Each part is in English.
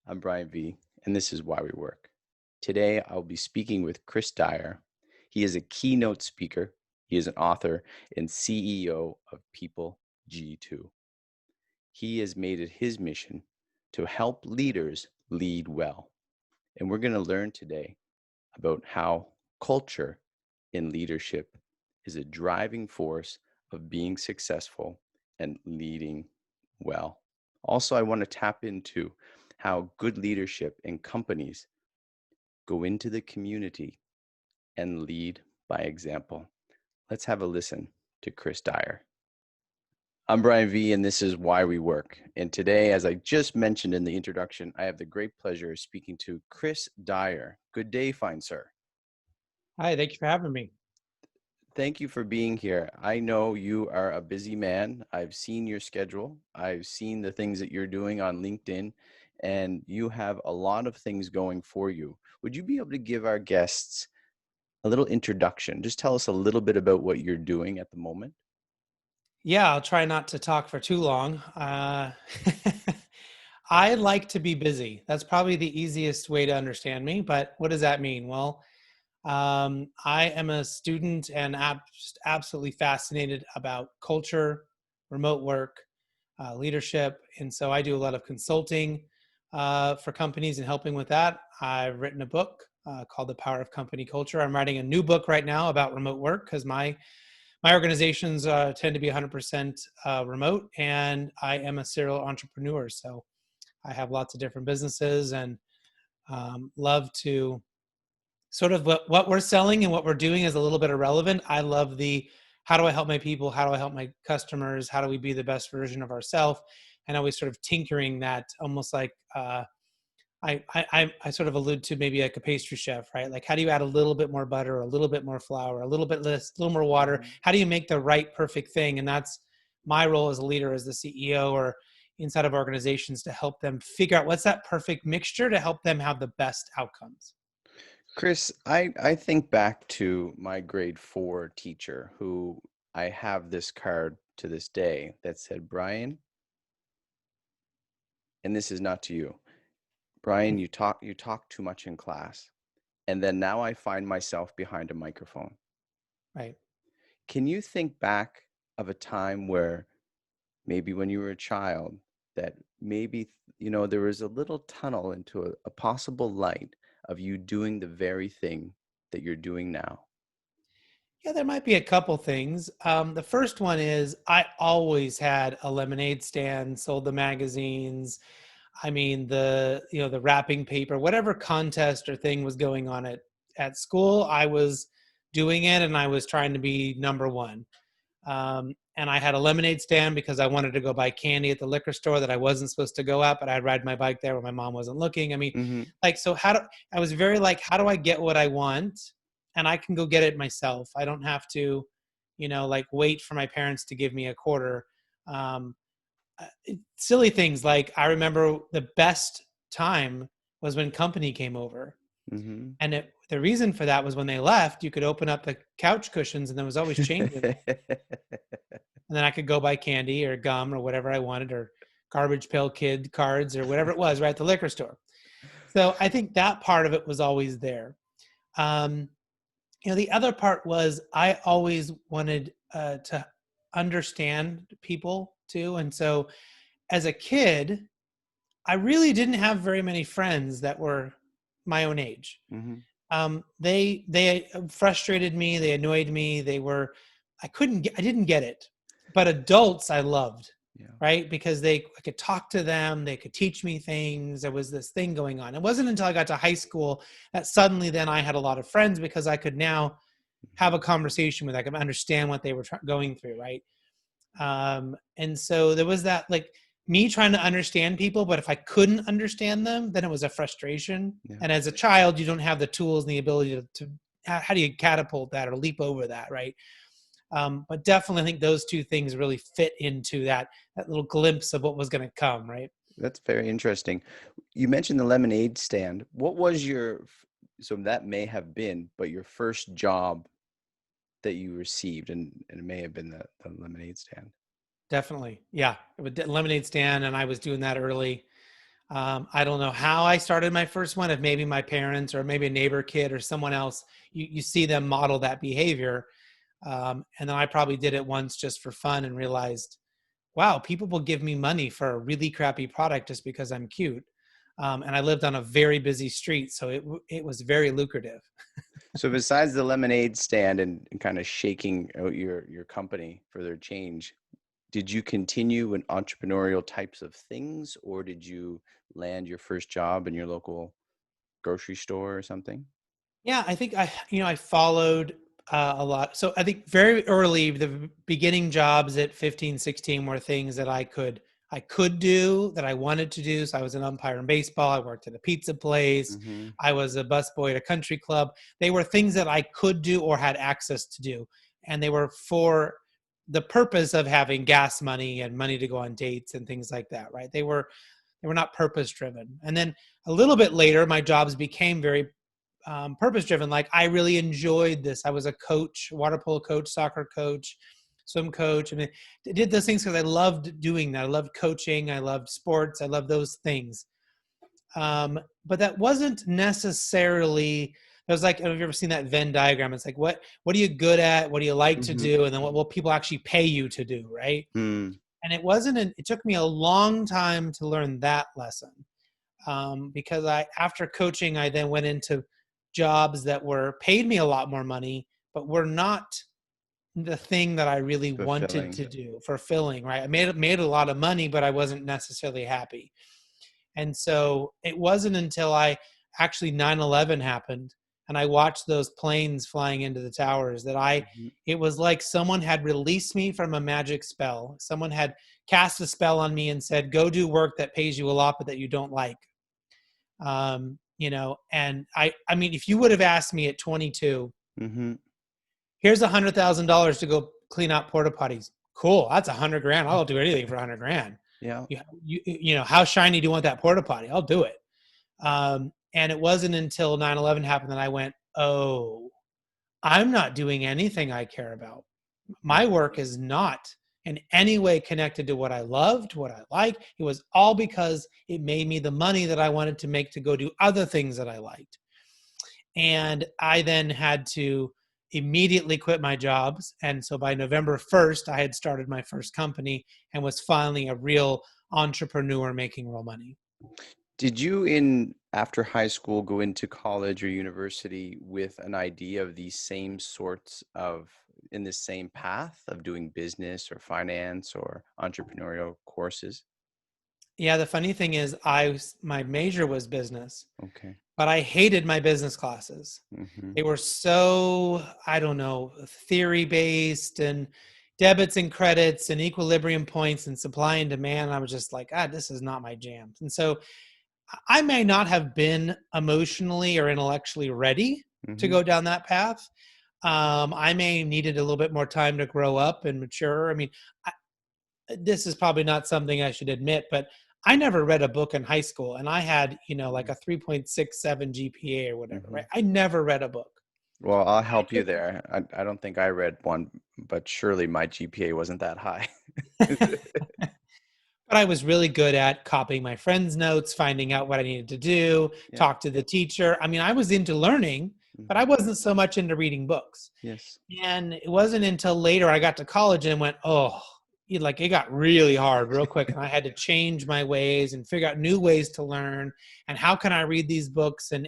I'm BrianVee, and this is Why We Work. Today, I'll be speaking with Chris Dyer. He is a keynote speaker. He is an author and CEO of PeopleG2. He has made it his mission to help leaders lead well. And we're going to learn today about how culture in leadership is a driving force of being successful and leading well. Also, I want to tap into how good leadership in companies go into the community and lead by example. Let's have a listen to Chris Dyer. I'm Brian V, and this is Why We Work. And today, as I just mentioned in the introduction, I have the great pleasure of speaking to Chris Dyer. Good day, fine sir. Hi, thank you for having me. Thank you for being here. I know you are a busy man. I've seen your schedule. I've seen the things that you're doing on LinkedIn, and you have a lot of things going for you. Would you be able to give our guests a little introduction? Just tell us a little bit about what you're doing at the moment. Yeah, I'll try not to talk for too long. I like to be busy. That's probably the easiest way to understand me. But what does that mean? Well, I am a student and just absolutely fascinated about culture, remote work, leadership. And so I do a lot of consulting for companies and helping with that. I've written a book called The Power of Company Culture. I'm writing a new book right now about remote work because my organizations tend to be 100% remote, and I am a serial entrepreneur. So I have lots of different businesses and love to sort of what we're selling and what we're doing is a little bit irrelevant. I love the how do I help my people? How do I help my customers? How do we be the best version of ourselves? And always sort of tinkering that, almost like I sort of allude to maybe like a pastry chef, right? Like how do you add a little bit more butter, a little bit more flour, a little bit less, a little more water? Mhm. How do you make the right perfect thing? And that's my role as a leader, as the CEO or inside of organizations, to help them figure out what's that perfect mixture to help them have the best outcomes. Chris, I think back to my grade 4 teacher who I have this card to this day that said, Brian, and this is not to you. Brian, you talk too much in class. And then now I find myself behind a microphone. Right. Can you think back of a time where maybe when you were a child that maybe there was a little tunnel into a possible light of you doing the very thing that you're doing now? Yeah, there might be a couple things. The first one is I always had a lemonade stand, sold the magazines. I mean, the wrapping paper, whatever contest or thing was going on at school, I was doing it, and I was trying to be number one. And I had a lemonade stand because I wanted to go buy candy at the liquor store that I wasn't supposed to go at, but I'd ride my bike there when my mom wasn't looking. I mean, Hmm. like, so I was very like, how do I get what I want? And I can go get it myself. I don't have to, like wait for my parents to give me a quarter. Um, Silly things like I remember the best time was when company came over. Hmm. And the reason for that was when they left, you could open up the couch cushions and there was always change in there. And then I could go buy candy or gum or whatever I wanted, or garbage pail kid cards or whatever it was, right at the liquor store. So I think that part of it was always there. Um, the other part was I always wanted to understand people too. And so as a kid, I really didn't have very many friends that were my own age. Hmm. They frustrated me. They annoyed me. I didn't get it. But adults, I loved, Yeah. right? Because I could talk to them. They could teach me things. There was this thing going on. It wasn't until I got to high school that suddenly then I had a lot of friends because I could now have a conversation with them. I could understand what they were going through, right? And so there was that, like, me trying to understand people, but if I couldn't understand them, then it was a frustration. Yeah. And as a child, you don't have the tools and the ability to how do you catapult that or leap over that, right? But definitely, I think those two things really fit into that little glimpse of what was going to come, right? That's very interesting. You mentioned the lemonade stand. What was so that may have been, but your first job that you received, and it may have been the lemonade stand. Definitely, yeah. It was lemonade stand, and I was doing that early. I don't know how I started my first one, if maybe my parents or maybe a neighbor kid or someone else, you see them model that behavior. And then I probably did it once just for fun and realized, wow, people will give me money for a really crappy product just because I'm cute. And I lived on a very busy street, so it was very lucrative. So besides the lemonade stand and kind of shaking out your company for their change, did you continue in entrepreneurial types of things, or did you land your first job in your local grocery store or something? Yeah, I think I followed a lot. So I think very early, the beginning jobs at 15, 16 were things that I could do, that I wanted to do. So I was an umpire in baseball. I worked at a pizza place. Mm-hmm. I was a busboy at a country club. They were things that I could do or had access to do, and they were for the purpose of having gas money and money to go on dates and things like that. Right? They were not purpose driven. And then a little bit later, my jobs became very purpose driven. Like, I really enjoyed this. I was a coach, water polo coach, soccer coach, swim coach. I did those things because I loved doing that. I loved coaching. I loved sports. I loved those things. But that wasn't necessarily. It was like, have you ever seen that Venn diagram? It's like, what are you good at? What do you like to Mm-hmm. do? And then what will people actually pay you to do, right? Mm. And it took me a long time to learn that lesson. Because after coaching, I then went into jobs that were paid me a lot more money, but were not the thing that I really wanted Fulfilling. to do, fulfilling, right? I made a lot of money, but I wasn't necessarily happy. And so it wasn't until I actually 9/11 happened and I watched those planes flying into the towers that Mhm. it was like someone had released me from a magic spell. Someone had cast a spell on me and said, go do work that pays you a lot, but that you don't like. And I mean, if you would have asked me at 22, Mhm. here's $100,000 to go clean out porta potties. Cool. That's 100 grand. I'll do anything for 100 grand. Yeah. How shiny do you want that porta potty? I'll do it. And it wasn't until 9/11 happened that I went, oh, I'm not doing anything I care about. My Mhm. work is not in any way connected to what I loved, what I liked. It was all because it made me the money that I wanted to make to go do other things that I liked. And I then had to immediately quit my jobs. And so by November 1st, I had started my first company and was finally a real entrepreneur making real money. Did you in after high school go into college or university with an idea of these same sorts of in the same path of doing business or finance or entrepreneurial courses? Yeah, the funny thing is, my major was business, Okay. but I hated my business classes. Mhm. They were so, I don't know, theory based and debits and credits and equilibrium points and supply and demand. I was just like, this is not my jam. And so I may not have been emotionally or intellectually ready to Mhm. go down that path. I may needed a little bit more time to grow up and mature. I mean, I, this is probably not something I should admit, but I never read a book in high school, and I had, like a 3.67 GPA or whatever, right? Mhm. I never read a book. Well, I'll I help you took there. I don't think I read one, but surely my GPA wasn't that high. But I was really good at copying my friends' notes, finding out what I needed to do, Yeah. talk to the teacher. I mean, I was into learning, but I Mhm. wasn't so much into reading books. Yes. And it wasn't until later I got to college and went, oh, it got really hard real quick. And I had to change my ways and figure out new ways to learn. And how can I read these books and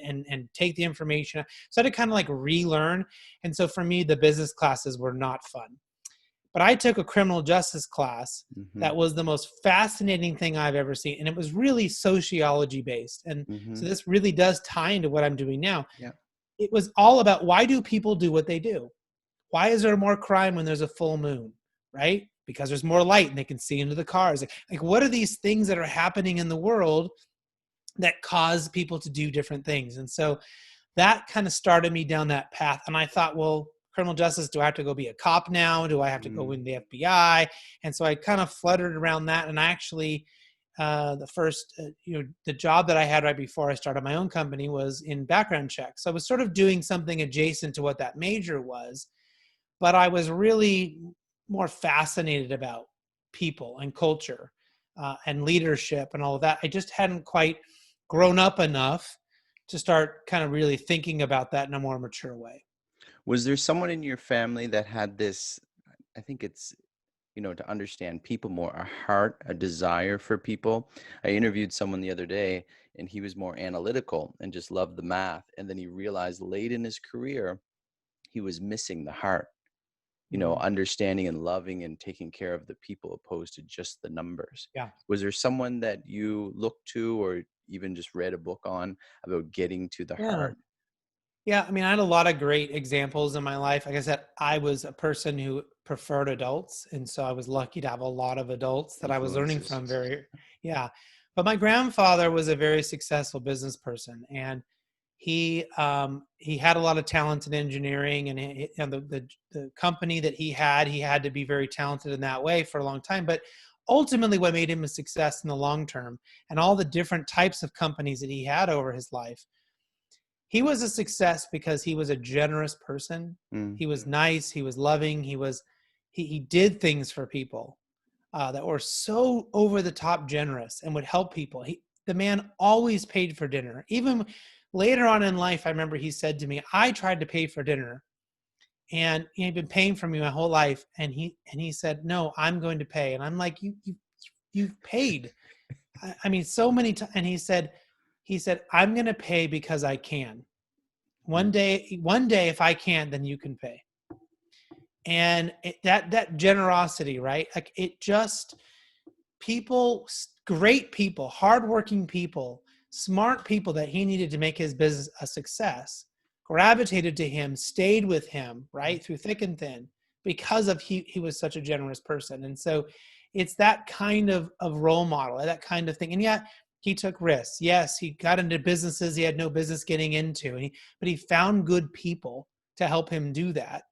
take the information? So I had to kind of like relearn. And so for me, the business classes were not fun. But I took a criminal justice class Mhm. that was the most fascinating thing I've ever seen. And it was really sociology based. And so Mhm. this really does tie into what I'm doing now. Yeah. It was all about, why do people do what they do? Why is there more crime when there's a full moon? Right? Because there's more light and they can see into the cars. Like, what are these things that are happening in the world that cause people to do different things? And so that kind of started me down that path. And I thought, well, criminal justice, do I have to go be a cop now? Do I have to go Mm. in the FBI? And so I kind of fluttered around that. And I actually, the job that I had right before I started my own company was in background checks. So I was sort of doing something adjacent to what that major was, but I was really more fascinated about people and culture. and leadership and all of that. I just hadn't quite grown up enough to start kind of really thinking about that in a more mature way. Was there someone in your family that had this, I think it's, to understand people more, a heart, a desire for people? I interviewed someone the other day and he was more analytical and just loved the math. And then he realized late in his career, he was missing the heart, Mm, understanding and loving and taking care of the people opposed to just the numbers. yeah. Was there someone that you looked to or even just read a book on about getting to the Yeah. heart? Yeah, I mean, I had a lot of great examples in my life. Like I said, I was a person who preferred adults, and so I was lucky to have a lot of adults that I was learning Influences. from very, yeah. But my grandfather was a very successful business person, and he had a lot of talent in engineering, and the company that he had to be very talented in that way for a long time. But ultimately, what made him a success in the long term, and all the different types of companies that he had over his life, he was a success because he was a generous person. Mm. He was nice. He was loving. He did things for people that were so over the top generous and would help people. The man always paid for dinner. Even later on in life, I remember he said to me, "I tried to pay for dinner, and he'd been paying for me my whole life." And he said, "No, I'm going to pay." And I'm like, you've paid. I mean, so many times. And he said, "I'm going to pay because I can. Mm. One day, if I can, then you can pay." And that generosity, right? Like it just people, great people, hardworking people, smart people that he needed to make his business a success, gravitated to him, stayed with him, right, through thick and thin, because of he was such a generous person. And so it's that kind of role model, that kind of thing. And yet he took risks. Yes, he got into businesses he had no business getting into, but he found good people to help him do that.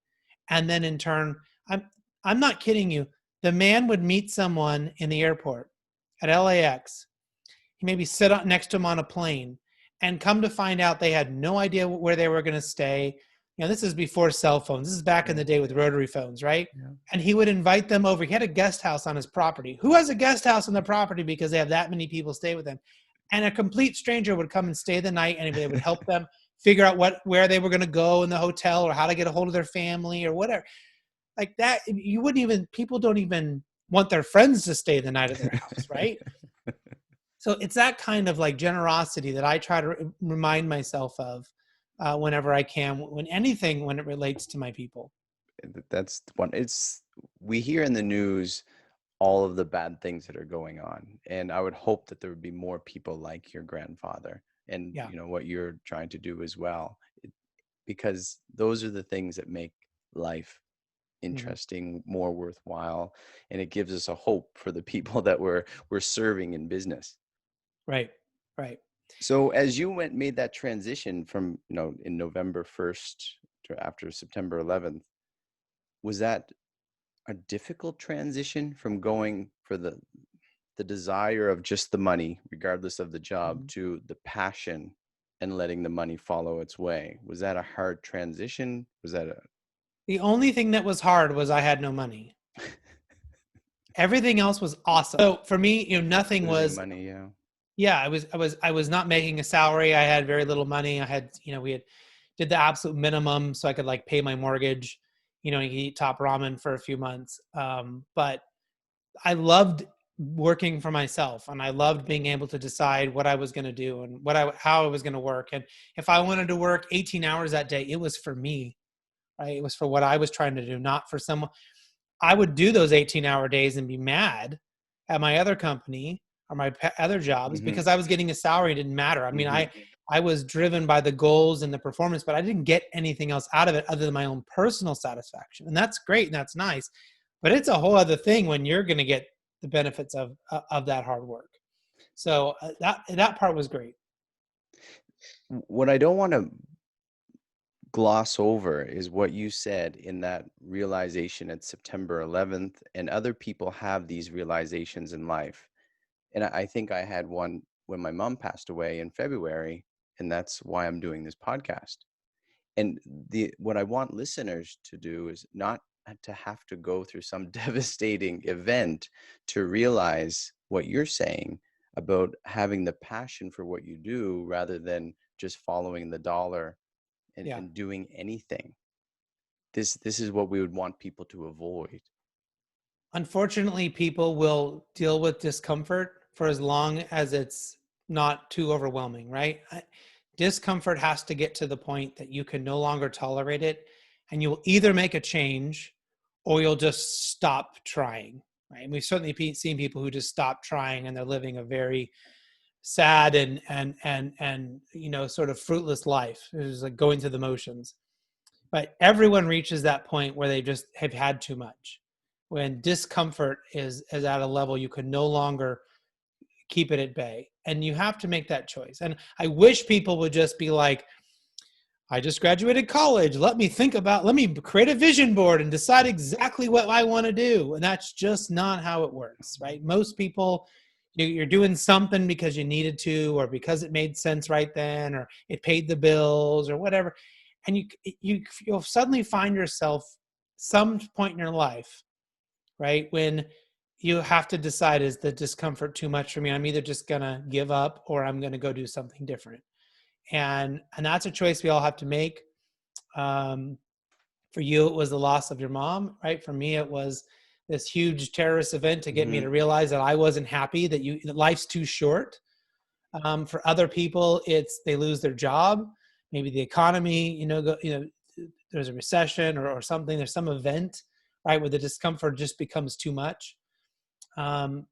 And then in turn, I'm not kidding you. The man would meet someone in the airport at LAX. He maybe sit next to him on a plane, and come to find out they had no idea where they were going to stay. This is before cell phones. This is back in Yeah. the day with rotary phones, right? Yeah. And he would invite them over. He had a guest house on his property. Who has a guest house on the property because they have that many people stay with them? And a complete stranger would come and stay the night, and they would help them figure out where they were going to go in the hotel, or how to get a hold of their family, or whatever. Like that, you wouldn't even, people don't even want their friends to stay the night at their house, right? So it's that kind of like generosity that I try to remind myself of whenever I can, when it relates to my people. That's one. We hear in the news all of the bad things that are going on, and I would hope that there would be more people like your grandfather and Yeah. what you're trying to do as well, because those are the things that make life Mhm. interesting, more worthwhile, and it gives us a hope for the people that we're serving in business. Right. Right. So as you made that transition from, in November 1st to after September 11th, was that a difficult transition from going for the desire of just the money, regardless of the job, Mhm. to the passion and letting the money follow its way? Was that a hard transition? Was that a The only thing that was hard was I had no money. Everything else was awesome. So for me, nothing losing was. money? Yeah. Yeah, I was not making a salary. I had very little money. I had, we had did the absolute minimum so I could like pay my mortgage, and eat top ramen for a few months. But I loved working for myself, and I loved being able to decide what I was going to do and how I was going to work. And if I wanted to work 18 hours that day, it was for me, right? It was for what I was trying to do, not for someone. I would do those 18-hour days and be mad at my other company or my other jobs Hmm. because I was getting a salary. It didn't matter. I mean, Hmm. I was driven by the goals and the performance, but I didn't get anything else out of it other than my own personal satisfaction. And that's great and that's nice, but it's a whole other thing when you're going to get the benefits of that hard work. So that part was great. What I don't want to gloss over is what you said in that realization at September 11th, and other people have these realizations in life. And I think I had one when my mom passed away in February, and that's why I'm doing this podcast. And the what I want listeners to do is not to have to go through some devastating event to realize what you're saying about having the passion for what you do rather than just following the dollar Yeah. and doing anything. This is what we would want people to avoid. Unfortunately, people will deal with discomfort for as long as it's not too overwhelming, right? Discomfort has to get to the point that you can no longer tolerate it, and you'll either make a change or you'll just stop trying, right? And we've certainly seen people who just stop trying and they're living a very sad and sort of fruitless life. It's like going through the motions. But everyone reaches that point where they just have had too much, when discomfort is at a level you can no longer keep it at bay, and you have to make that choice. And I wish people would just be like, I just graduated college, let me create a vision board and decide exactly what I want to do. And that's just not how it works, right? Most people, you're doing something because you needed to, or because it made sense right then, or it paid the bills or whatever. And you'll suddenly find yourself some point in your life, right, when you have to decide, is the discomfort too much for me? I'm either just gonna give up or I'm gonna go do something different. And that's a choice we all have to make. um, for you, it was the loss of your mom, right? For me, it was this huge terrorist event to get me Hmm. to realize that I wasn't happy, that life's too short. For other people, it's they lose their job, maybe the economy, there's a recession or something. There's some event, right, where the discomfort just becomes too much. Um,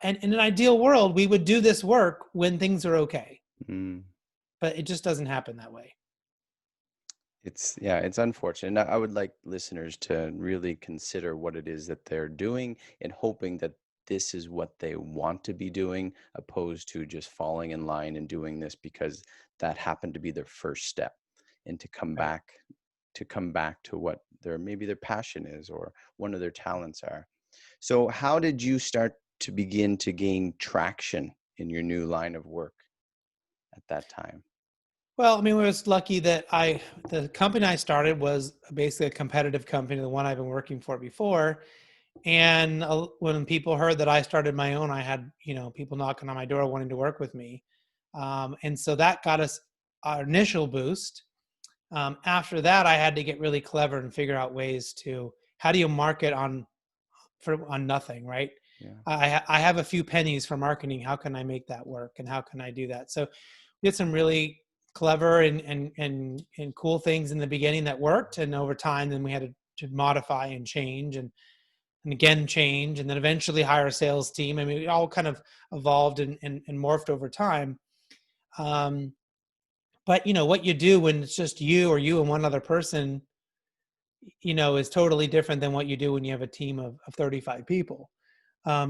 and in an ideal world, we would do this work when things are okay, Mm. but it just doesn't happen that way. It's yeah, it's unfortunate. And I would like listeners to really consider what it is that they're doing and hoping that this is what they want to be doing, opposed to just falling in line and doing this because that happened to be their first step, and Right. to come back to what their maybe their passion is or one of their talents are. So how did you start to begin to gain traction in your new line of work at that time? Well, I mean, I was lucky that the company I started was basically a competitive company, the one I've been working for before. And when people heard that I started my own, I had, people knocking on my door wanting to work with me. And so that got us our initial boost. After that, I had to get really clever and figure out ways to, how do you market on nothing, right? Yeah. I have a few pennies for marketing. How can I make that work? And how can I do that? So we did some really clever and cool things in the beginning that worked. And over time, then we had to modify and change and again change, and then eventually hire a sales team. I mean, it all kind of evolved and morphed over time. Um, but what you do when it's just you or you and one other person, is totally different than what you do when you have a team of 35 people.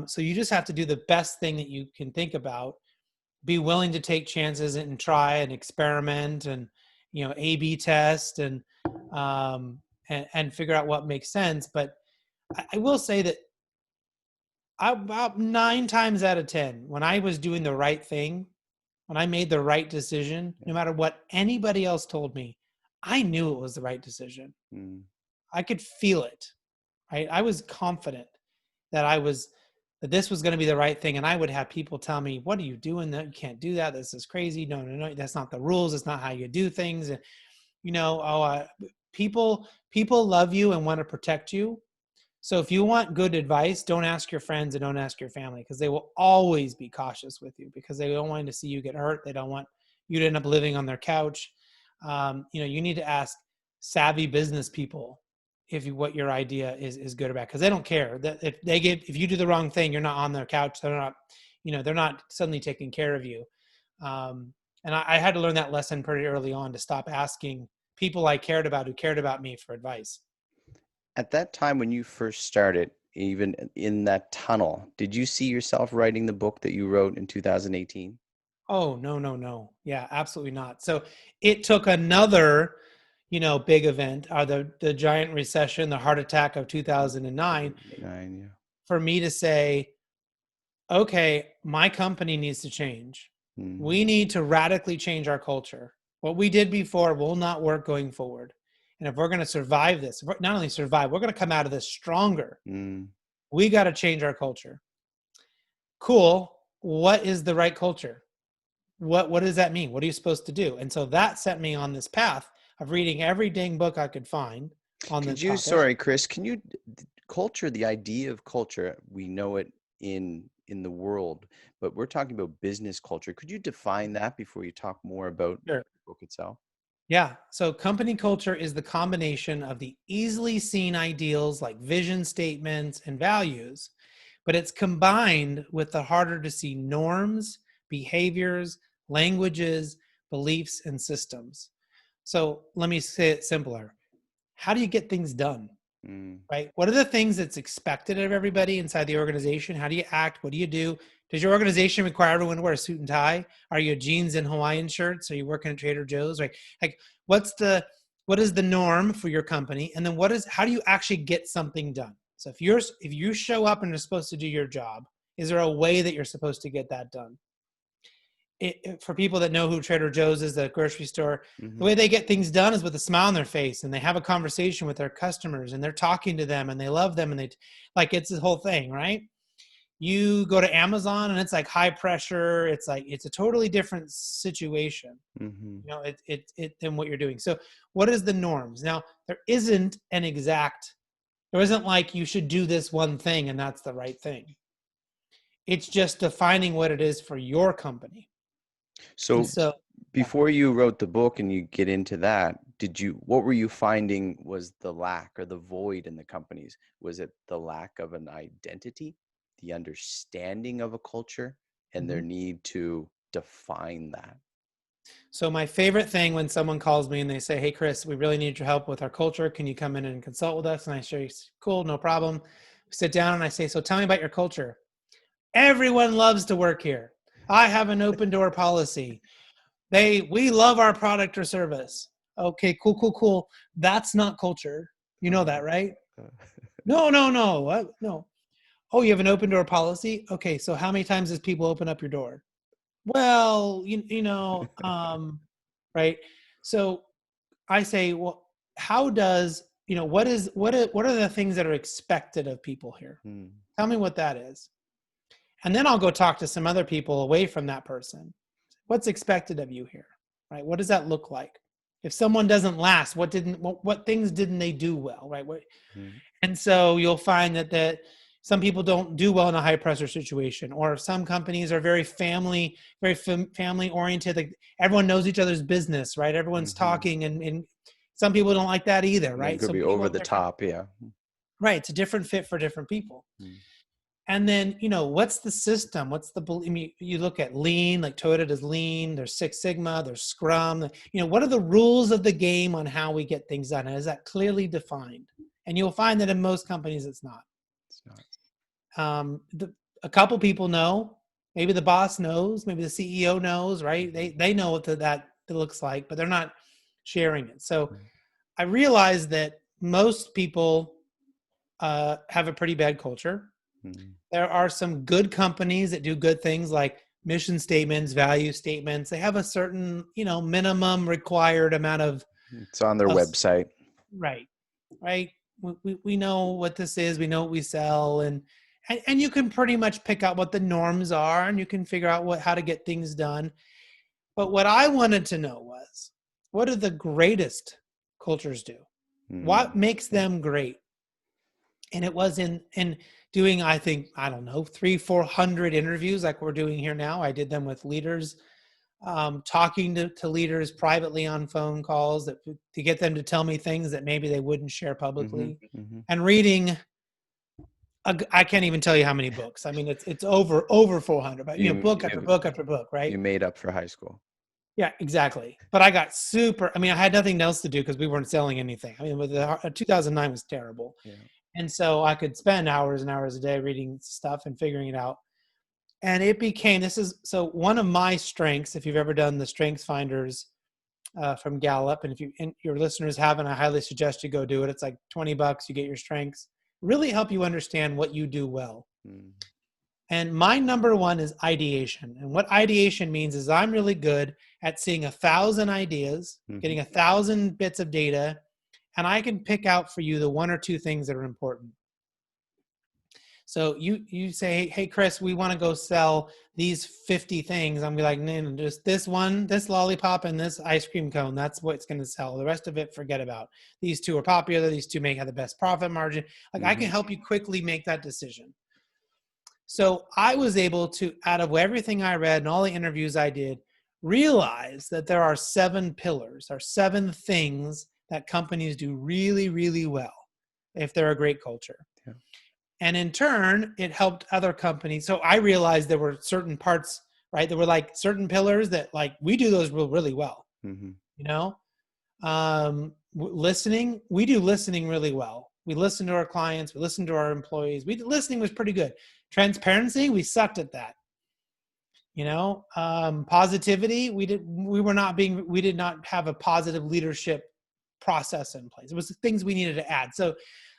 So you just have to do the best thing that you can think about, be willing to take chances and try and experiment and, A/B test and figure out what makes sense. But I will say that about 9 times out of 10, when I was doing the right thing, when I made the right decision, Yeah. no matter what anybody else told me, I knew it was the right decision. Mm. I could feel it, right? I was confident that that this was going to be the right thing. And I would have people tell me, what are you doing? That you can't do that. This is crazy. No, no, no. That's not the rules. It's not how you do things. And, people love you and want to protect you. So if you want good advice, don't ask your friends and don't ask your family, because they will always be cautious with you, because they don't want to see you get hurt. They don't want you to end up living on their couch. You need to ask savvy business people what your idea is good or bad, because they don't care that if you do the wrong thing, you're not on their couch. They're not suddenly taking care of you. Um, and I had to learn that lesson pretty early on, to stop asking people I cared about, who cared about me, for advice. At that time when you first started, even in that tunnel, did you see yourself writing the book that you wrote in 2018? Oh, no, no, no. Yeah, absolutely not. So it took another, big event, the giant recession, the heart attack of 2009, 9, yeah. for me to say, okay, my company needs to change. Mm, We need to radically change our culture. What we did before will not work going forward. And if we're going to survive this, not only survive, we're going to come out of this stronger. mm, We got to change our culture. cool. What is the right culture? What does that mean? What are you supposed to do? And so that set me on this path of reading every dang book I could find on the Could you, topic. sorry, Chris, can you culture, the idea of culture, we know it in the world, but we're talking about business culture. Could you define that before you talk more about Sure. the book itself? Yeah. So company culture is the combination of the easily seen ideals like vision statements and values, but it's combined with the harder to see norms, behaviors, languages, beliefs, and systems. So let me say it simpler. How do you get things done? Mm, Right? What are the things that's expected of everybody inside the organization? How do you act? What do you do? Does your organization require everyone to wear a suit and tie? Are you jeans and Hawaiian shirts? Are you working at Trader Joe's? Right? Like, what is the norm for your company? And then how do you actually get something done? So if you show up and are supposed to do your job, is there a way that you're supposed to get that done? For people that know who Trader Joe's is, the grocery store, the hmm way they get things done is with a smile on their face, and they have a conversation with their customers, and they're talking to them, and they love them, and it's the whole thing, right? You go to Amazon, and it's like high pressure. It's a totally different situation, hmm than what you're doing. So, what is the norms? Now, there isn't like you should do this one thing, and that's the right thing. It's just defining what it is for your company. And So so, yeah. before you wrote the book and you get into that, what were you finding was the lack or the void in the companies? Was it the lack of an identity, the understanding of a culture, and their Mhm. need to define that? So my favorite thing when someone calls me and they say, "Hey, Chris, we really need your help with our culture. Can you come in and consult with us?" And I say, "Cool, no problem." We sit down and I say, "So tell me about your culture." Everyone loves to work here. I have an open door policy. We love our product or service. Okay, cool, cool, cool. That's not culture. You know Uh, that, right? uh, No, no, no. What? No. Oh, you have an open door policy? Okay, so how many times does people open up your door? Well, right? So I say, well, how does, what are the things that are expected of people here? hmm, Tell me what that is. And then I'll go talk to some other people away from that person. What's expected of you here? Right? What does that look like? If someone doesn't last, what things didn't they do well, right? hmm, And so you'll find that some people don't do well in a high pressure situation, or some companies are family oriented. Like everyone knows each other's business, right? Everyone's hmm. talking, and some people don't like that either, And then right? could So be people over have the different, top, yeah. right? It's a different fit for different people. Mm, And then, what's the system? I mean, you look at lean, like Toyota does lean, there's Six Sigma, there's Scrum. What are the rules of the game on how we get things done? And is that clearly defined? And you'll find that in most companies, it's not. it's not. Um, the, a couple people know, maybe the boss knows, maybe the CEO knows, right? Mhm, They know what that looks like, but they're not sharing it. So mhm, I realized that most people have a pretty bad culture. mhm. There are some good companies that do good things like mission statements, value statements. They have a certain, minimum required amount It's on their of website. right, right. We know what this is. We know what we sell, and you can pretty much pick out what the norms are, and you can figure out how to get things done. But what I wanted to know was, what do the greatest cultures do? What Mm, makes them great? And it was in doing, I think, I don't know, 300-400 interviews like we're doing here now. I did them with leaders, talking to leaders privately on phone calls to get them to tell me things that maybe they wouldn't share mhm, publicly, mhm. and reading. I can't even tell you how many books. I mean, it's over 400, but You book after you book after book, right? you made up for high school. Yeah, exactly. But I got super. I mean, I had nothing else to do because we weren't selling anything. I mean, 2009 was terrible. Yeah. And so I could spend hours and hours a day reading stuff and figuring it out. And it became, so one of my strengths, if you've ever done the Strengths Finders from Gallup, and if your listeners haven't, I highly suggest you go do it. It's like $20, you get your strengths, really help you understand what you do well. Mm, And my number one is ideation. And what ideation means is I'm really good at seeing 1,000 ideas, mhm, getting 1,000 bits of data, and I can pick out for you the one or two things that are important. So you say, hey, Chris, we want to go sell these 50 things. I'm be like, no, just this one, this lollipop and this ice cream cone. That's what's going to sell. The rest of it, forget about. These two are popular. These two may have the best profit margin. Like I can help you quickly make that decision. So I was able to, out of everything I read and all the interviews I did, realize that there are 7 pillars, or 7 things that companies do really, really well if they're a great culture. Yeah. And in turn, it helped other companies. So I realized there were certain parts, right? There were like certain pillars that like we do those really well. Mm-hmm. You know, listening, we do listening really well. We listen to our clients, we listen to our employees. Listening was pretty good. Transparency, we sucked at that. You know, positivity, we did not have a positive leadership process in place. It was things we needed to add. So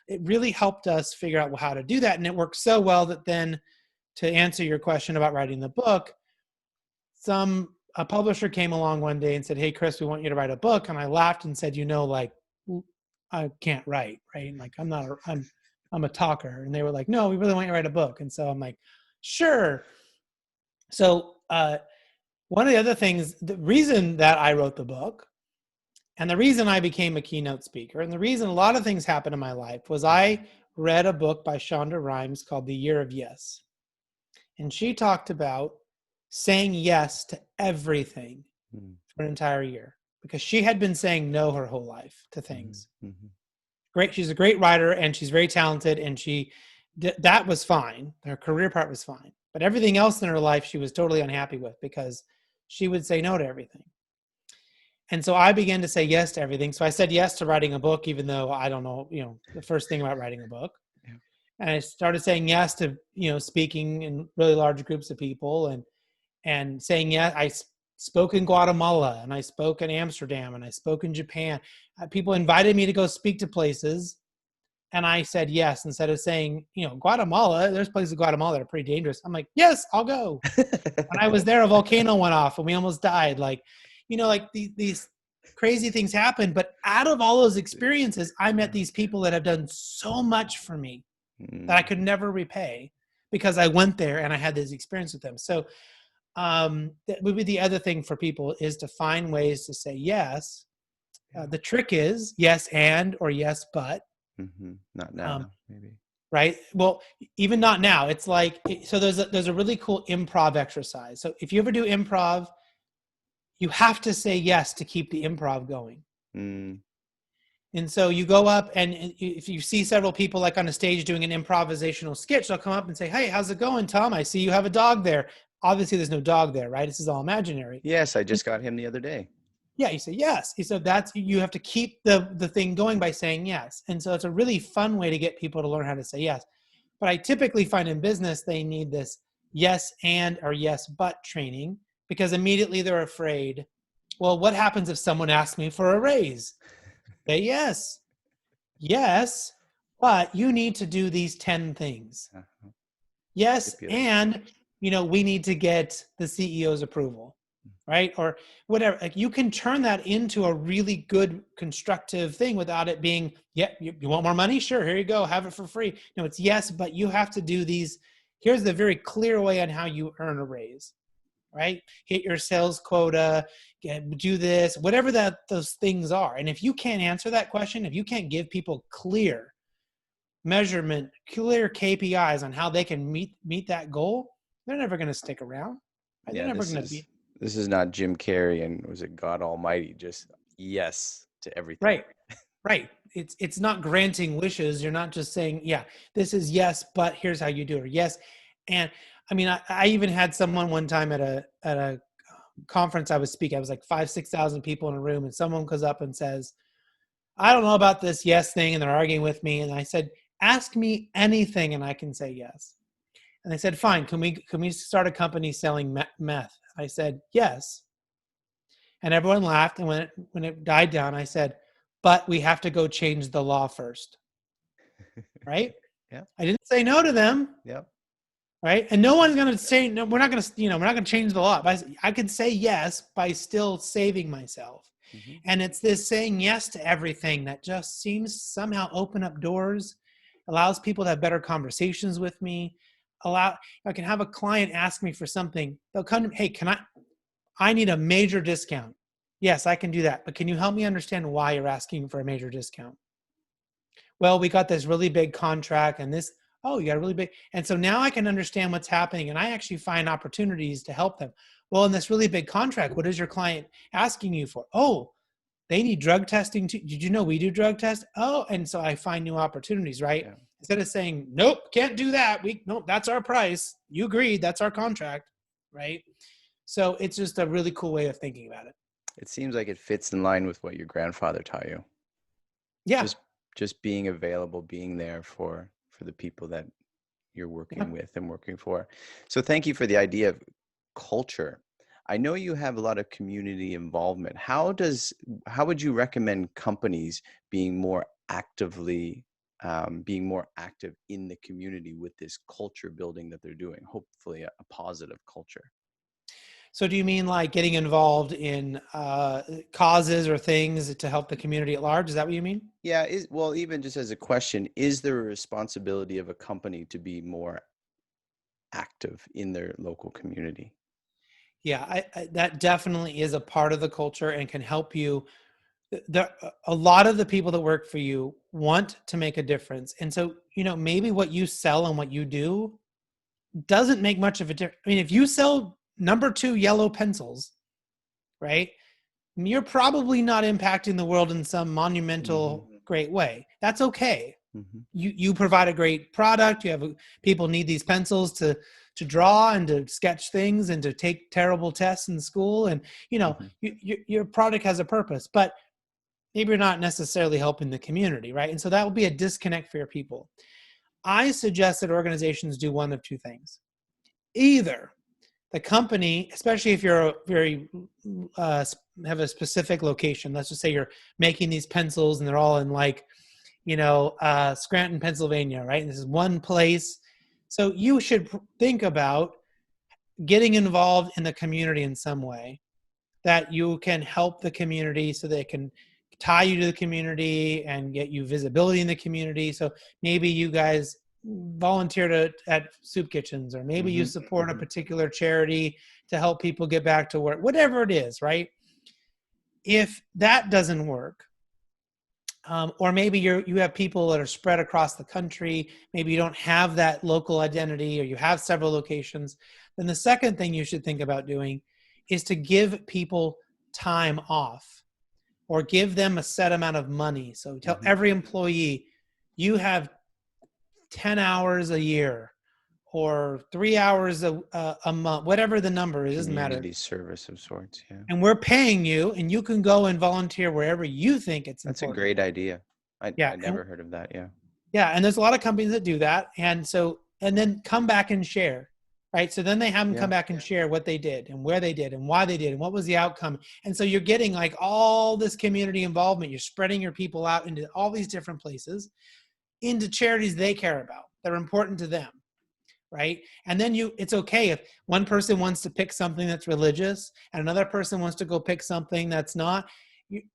it really helped us figure out how to do that. And it worked so well that then, to answer your question about writing the book, a publisher came along one day and said, hey, Chris, we want you to write a book. And I laughed and said, like, I can't write, right? And like, I'm a talker. And they were like, no, we really want you to write a book. And so I'm like, sure. So one of the other things, the reason that I wrote the book and the reason I became a keynote speaker and the reason a lot of things happened in my life was I read a book by Shonda Rhimes called The Year of Yes. And she talked about saying yes to everything for an entire year because she had been saying no her whole life to things. Mm-hmm. Great. She's a great writer and she's very talented and that was fine. Her career part was fine. But everything else in her life, she was totally unhappy with because she would say no to everything. And so I began to say yes to everything. So I said yes to writing a book, even though I don't know, the first thing about writing a book. Yeah. And I started saying yes to, speaking in really large groups of people and saying yes. I spoke in Guatemala and I spoke in Amsterdam and I spoke in Japan. People invited me to go speak to places. And I said yes, instead of saying, Guatemala, there's places in Guatemala that are pretty dangerous. I'm like, yes, I'll go. When I was there, a volcano went off and we almost died. Like, like these crazy things happen. But out of all those experiences, I met these people that have done so much for me that I could never repay because I went there and I had this experience with them. So that would be the other thing for people is to find ways to say yes. The trick is yes and or yes but. Mm-hmm. Not now, maybe. Right. Well, even not now. It's like, so there's a really cool improv exercise. So if you ever do improv, you have to say yes to keep the improv going. And so you go up and if you see several people like on a stage doing an improvisational sketch, they'll come up and say, hey, how's it going, Tom? I see you have a dog there. Obviously there's no dog there, right? This is all imaginary. Yes. I just got him the other day. Yeah, you say yes. So you have to keep the thing going by saying yes. And so it's a really fun way to get people to learn how to say yes. But I typically find in business, they need this yes and or yes but training because immediately they're afraid, well, what happens if someone asks me for a raise? Say yes. Yes, but you need to do these 10 things. Yes, and we need to get the CEO's approval. Right? Or whatever. Like you can turn that into a really good constructive thing without it being, yeah, you want more money? Sure. Here you go. Have it for free. No, it's yes, but you have to do these. Here's the very clear way on how you earn a raise, right? Hit your sales quota, do this, whatever those things are. And if you can't answer that question, if you can't give people clear measurement, clear KPIs on how they can meet that goal, they're never going to stick around. Right? Yeah, they're never going to be. This is not Jim Carrey and was it God Almighty? Just yes to everything. Right. It's not granting wishes. You're not just saying, yeah, this is yes, but here's how you do it. Or yes. And I mean, I even had someone one time at a conference I was speaking. I was like 5,000-6,000 people in a room, and someone goes up and says, I don't know about this yes thing, and they're arguing with me. And I said, ask me anything and I can say yes. And they said, fine, can we start a company selling meth? I said, yes. And everyone laughed. And when it died down, I said, but we have to go change the law first. Right? Yeah. I didn't say no to them. Yep. Right? And no one's going to say, no, we're not going to change the law. But I could say yes by still saving myself. Mm-hmm. And it's this saying yes to everything that just seems to somehow open up doors allows people to have better conversations with me. I can have a client ask me for something. They'll come to me, hey, I need a major discount. Yes, I can do that. But can you help me understand why you're asking for a major discount? Well, we got this really big contract and this, oh, you got a really big. And so now I can understand what's happening and I actually find opportunities to help them. Well, in this really big contract, what is your client asking you for? Oh, they need drug testing too. Did you know we do drug tests? Oh, and so I find new opportunities, right? Yeah. Instead of saying, nope, can't do that. Nope, that's our price. You agreed, that's our contract, right? So it's just a really cool way of thinking about it. It seems like it fits in line with what your grandfather taught you. Yeah. Just being available, being there for the people that you're Yeah. working with and working for. So thank you for the idea of culture. I know you have a lot of community involvement. How would you recommend companies being more being more active in the community with this culture building that they're doing? Hopefully a positive culture. So do you mean like getting involved in causes or things to help the community at large? Is that what you mean? Yeah, well, even just as a question, is there a responsibility of a company to be more active in their local community? Yeah, that definitely is a part of the culture and can help you. A lot of the people that work for you want to make a difference. And so, maybe what you sell and what you do doesn't make much of a difference. I mean, if you sell number 2 yellow pencils, right? You're probably not impacting the world in some monumental great way. That's okay. Mm-hmm. You provide a great product. People need these pencils to draw and to sketch things and to take terrible tests in school. And Mm-hmm. your product has a purpose, but maybe you're not necessarily helping the community, right? And so that will be a disconnect for your people. I suggest that organizations do one of two things. Either the company, especially if you're have a specific location. Let's just say you're making these pencils and they're all in Scranton, Pennsylvania, right? And this is one place. So you should think about getting involved in the community in some way that you can help the community so they can tie you to the community and get you visibility in the community. So maybe you guys volunteer at soup kitchens, or maybe you support a particular charity to help people get back to work, whatever it is, right? If that doesn't work, or maybe you have people that are spread across the country, maybe you don't have that local identity or you have several locations, then the second thing you should think about doing is to give people time off or give them a set amount of money. So tell every employee, you have 10 hours a year or 3 hours a month, whatever the number is, doesn't matter. Community service of sorts, yeah. And we're paying you, and you can go and volunteer wherever you think it's That's a important. great idea. Yeah. I never heard of that, yeah. Yeah, and there's a lot of companies that do that. And then come back and share, right? So then they have them come back and share what they did and where they did and why they did and what was the outcome. And so you're getting like all this community involvement. You're spreading your people out into all these different places, into charities they care about, that are important to them, right? And then it's okay if one person wants to pick something that's religious and another person wants to go pick something that's not.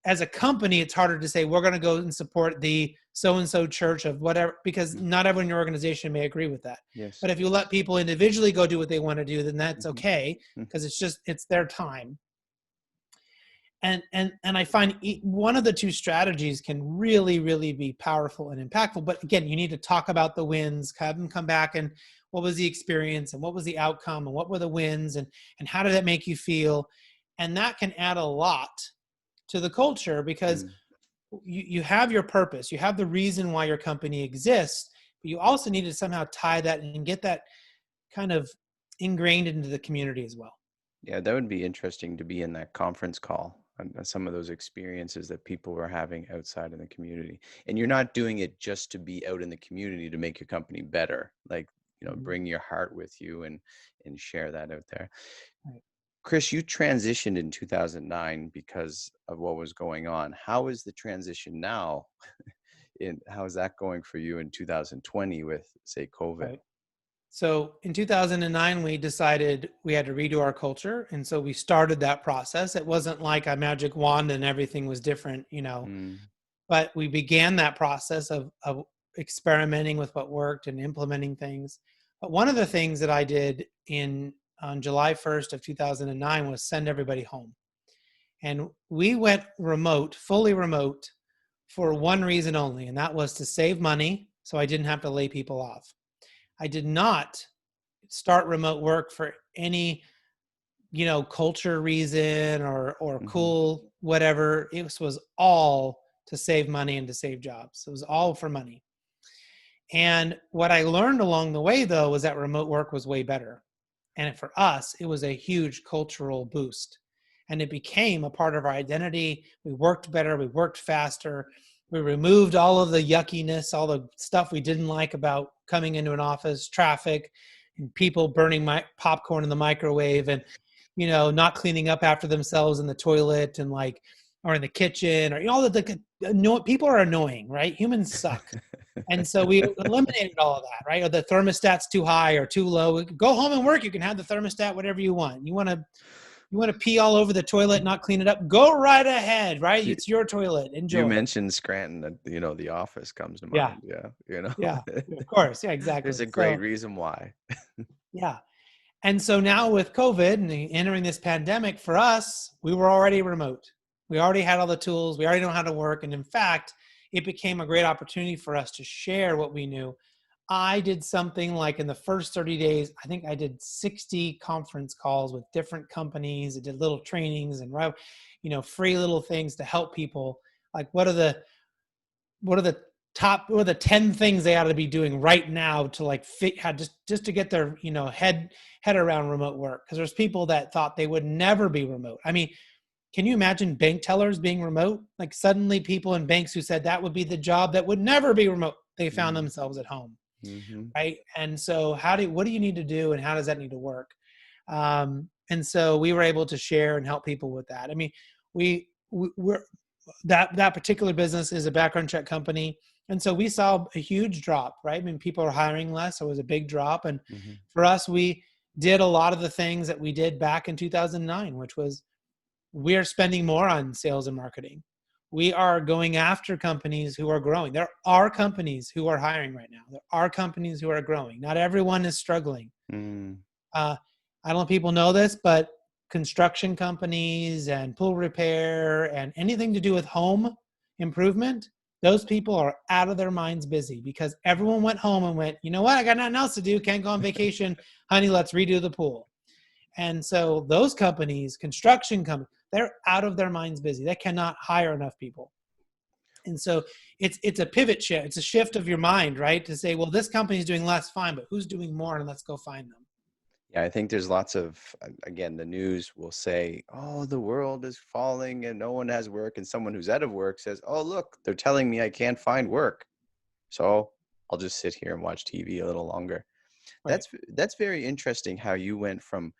As a company, it's harder to say, we're going to go and support the so-and-so church of whatever, because not everyone in your organization may agree with that. Yes. But if you let people individually go do what they want to do, then that's okay, because it's their time. And I find one of the two strategies can really, really be powerful and impactful. But again, you need to talk about the wins, have them come back and what was the experience and what was the outcome and what were the wins and how did that make you feel? And that can add a lot to the culture, because you have your purpose, you have the reason why your company exists, but you also need to somehow tie that and get that kind of ingrained into the community as well. Yeah, that would be interesting to be in that conference call on some of those experiences that people were having outside in the community. And you're not doing it just to be out in the community to make your company better. Like, bring your heart with you and share that out there. Right. Chris, you transitioned in 2009 because of what was going on. How is the transition now? How is that going for you in 2020 with, say, COVID? Right. So in 2009, we decided we had to redo our culture. And so we started that process. It wasn't like a magic wand and everything was different, but we began that process of experimenting with what worked and implementing things. But one of the things that I did on July 1st of 2009 was send everybody home. And we went remote, fully remote, for one reason only, and that was to save money so I didn't have to lay people off. I did not start remote work for any, culture reason or Mhm. cool whatever. It was all to save money and to save jobs. It was all for money. And what I learned along the way, though, was that remote work was way better. And for us, it was a huge cultural boost. And it became a part of our identity. We worked better, we worked faster. We removed all of the yuckiness, all the stuff we didn't like about coming into an office, traffic, and people burning my popcorn in the microwave, and not cleaning up after themselves in the toilet, and like, or in the kitchen, or all people are annoying, right? Humans suck. And so we eliminated all of that, right? Or the thermostat's too high or too low. Go home and work. You can have the thermostat, whatever you want. You want to pee all over the toilet, not clean it up. Go right ahead, right? You It's your toilet. you Enjoy. mentioned Scranton, that The Office comes to Yeah, mind. Yeah, yeah, of course. Yeah, there's exactly. a great So reason why. yeah. And so now with COVID and entering this pandemic, for us, we were already remote. We already had all the tools. We already know how to work. And in fact, it became a great opportunity for us to share what we knew. I did something like in the first 30 days, I think I did 60 conference calls with different companies. I did little trainings and free little things to help people. Like what are the 10 things they ought to be doing right now to like fit just to get their head around remote work, because there's people that thought they would never be remote. I mean, can you imagine bank tellers being remote? Like suddenly people in banks who said that would be the job that would never be remote, they found Mm, themselves at home, mhm. right? And so what do you need to do, and how does that need to work? And so we were able to share and help people with that. I mean, we're that particular business is a background check company, and so we saw a huge drop, right? I mean, people are hiring less, so it was a big drop. And Mhm. for us, we did a lot of the things that we did back in 2009, which was we are spending more on sales and marketing. We are going after companies who are growing. There are companies who are hiring right now. There are companies who are growing. Not everyone is struggling. Mm. uh, I don't know if people know this, but construction companies and pool repair and anything to do with home improvement, those people are out of their minds busy because everyone went home and went, you know what? I got nothing else to do. Can't go on vacation. Honey, let's redo the pool. And so those companies, construction companies, they're out of their minds busy. They cannot hire enough people. And so it's a pivot shift. It's a shift of your mind, right? To say, well, this company's doing less, fine, but who's doing more? And let's go find them. Yeah, I think there's lots of, again, the news will say, oh, the world is falling and no one has work. And someone who's out of work says, oh, look, they're telling me I can't find work. So I'll just sit here and watch TV a little longer. Right. That's very interesting how you went from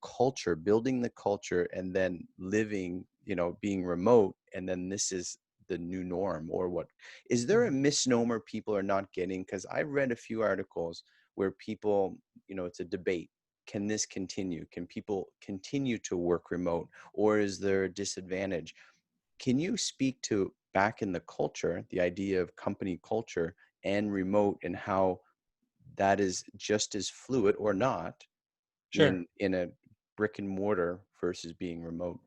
culture, building the culture, and then living, being remote, and then this is the new norm. Or what is there a Mhm. misnomer people are not getting? Because I've read a few articles where people, it's a debate. Can this continue? Can people continue to work remote, or is there a disadvantage? Can you speak to back in the culture, the idea of company culture and remote, and how that is just as fluid or not Sure. in a brick and mortar versus being remote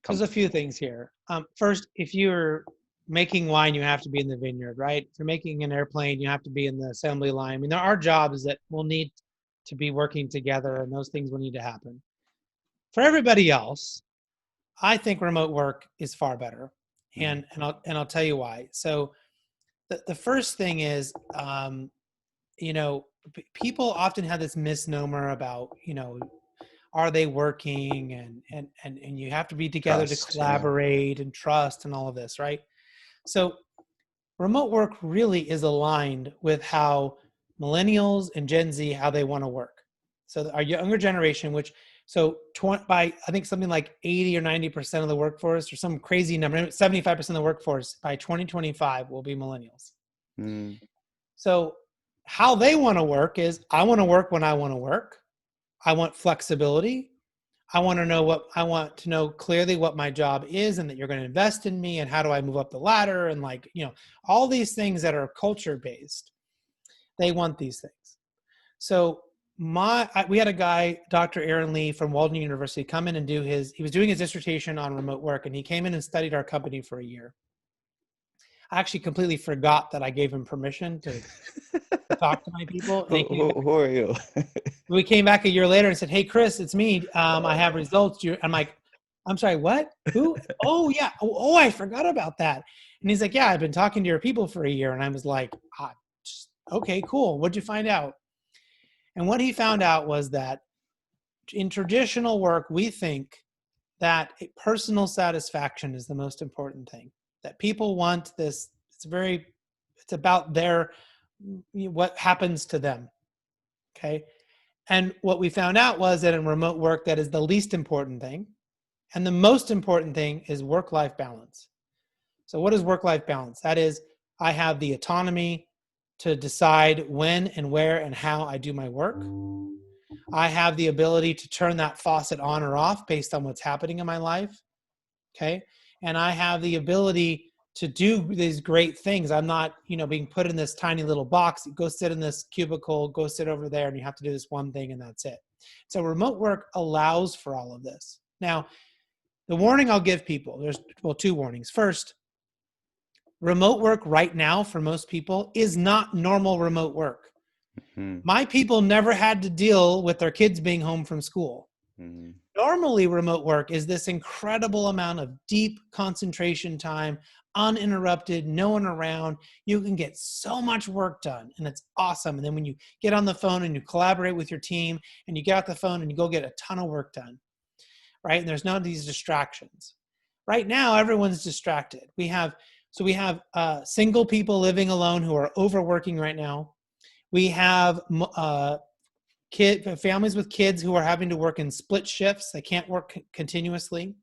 There's a company? few things here. First, if you're making wine, you have to be in the vineyard, right? If you're making an airplane, you have to be in the assembly line. I mean, there are jobs that will need to be working together, and those things will need to happen. For everybody else, I think remote work is far better, Mhm. and I'll tell you why. So the first thing is, people often have this misnomer about, are they working, and you have to be together to Trust, yeah. collaborate and trust and all of this, right? So remote work really is aligned with how millennials and Gen Z, how they want to work. So our younger generation, which by I think something like 80 or 90% of the workforce, or some crazy number, 75% of the workforce by 2025 will be millennials. Mm, So how they want to work is, I want to work when I want to work. I want flexibility. I want to know clearly what my job is and that you're going to invest in me and how do I move up the ladder and like, all these things that are culture based. They want these things. So we had a guy, Dr. Aaron Lee from Walden University, come in and he was doing his dissertation on remote work, and he came in and studied our company for a year. I actually completely forgot that I gave him permission to talk to my people. And Who are you? we came back a year later and said, "Hey, Chris, it's me. I have results." I'm like, "I'm sorry, what? Who? Oh, yeah. Oh, I forgot about that." And he's like, "Yeah, I've been talking to your people for a year." And I was like, "Okay, cool. What'd you find out?" And what he found out was that in traditional work, we think that personal satisfaction is the most important thing. That people want this. It's about what happens to them. Okay. And what we found out was that in remote work, that is the least important thing. And the most important thing is work-life balance. So what is work-life balance? That is, I have the autonomy to decide when and where and how I do my work. I have the ability to turn that faucet on or off based on what's happening in my life. Okay. And I have the ability to do these great things. I'm not, being put in this tiny little box. Go sit in this cubicle, go sit over there, and you have to do this one thing, and that's it. So remote work allows for all of this. Now, the warning I'll give people, there's two warnings. First, remote work right now for most people is not normal remote work. Mm-hmm. My people never had to deal with their kids being home from school. Mm-hmm. Normally, remote work is this incredible amount of deep concentration time, uninterrupted, no one around. You can get so much work done, and it's awesome. And then when you get on the phone and you collaborate with your team, and you get off the phone and you go get a ton of work done, right? And there's none of these distractions. Right now, everyone's distracted. We have single people living alone who are overworking right now. We have families with kids who are having to work in split shifts. They can't work continuously.